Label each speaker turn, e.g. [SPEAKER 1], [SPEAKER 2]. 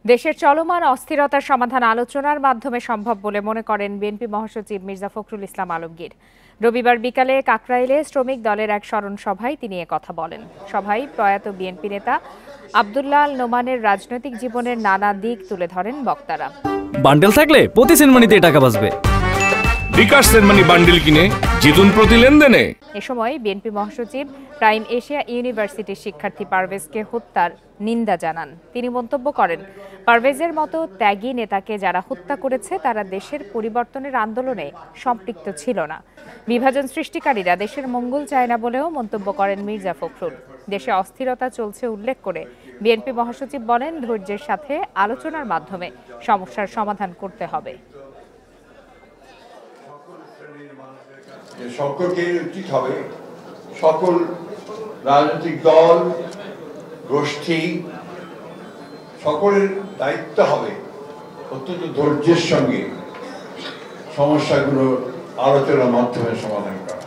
[SPEAKER 1] দেশের চলমান অস্থিরতার সমাধান আলোচনার মাধ্যমে সম্ভব বলে মনে করেন বিএনপি মহাসচিব মির্জা ফখরুল ইসলাম আলমগীর। রবিবার বিকালে কাকরাইলে শ্রমিক দলের এক স্মরণ সভায় তিনি কথা বলেন। সভায় প্রয়াত বিএনপি নেতা আব্দুল্লাহ আল নোমানের রাজনৈতিক জীবনের নানা দিক তুলে ধরেন বক্তারা।
[SPEAKER 2] বান্ডেল থাকলে প্রতি সেনমানিতে টাকা বাঁচবে।
[SPEAKER 3] বিকাশ সেনমানি বান্ডেল কিনে জিতুন প্রতি লেনদেনে।
[SPEAKER 1] এ সময় বিএনপি মহাসচিব প্রাইম এশিয়া ইউনিভার্সিটির শিক্ষার্থী পারভেজকে হত্যার নিন্দা জানান। তিনি মন্তব্য করেন, পারভেজের মতো ত্যাগী নেতাকে যারা হত্যা করেছে তারা দেশের পরিবর্তনের আন্দোলনে সম্পৃক্ত ছিল না। বিভাজন সৃষ্টিকারীরা দেশের মঙ্গল চায় না বলেও মন্তব্য করেন মির্জা ফখরুল। দেশে অস্থিরতা চলছে উল্লেখ করে বিএনপি মহাসচিব বলেন, ধৈর্যের সাথে আলোচনার মাধ্যমে সমস্যার সমাধান করতে হবে।
[SPEAKER 4] সকলকে উচিত হবে, সকল রাজনৈতিক দল গোষ্ঠী সকলের দায়িত্ব হবে অত্যন্ত ধৈর্যের সঙ্গে সমস্যাগুলো আলোচনার মাধ্যমে সমাধান করা।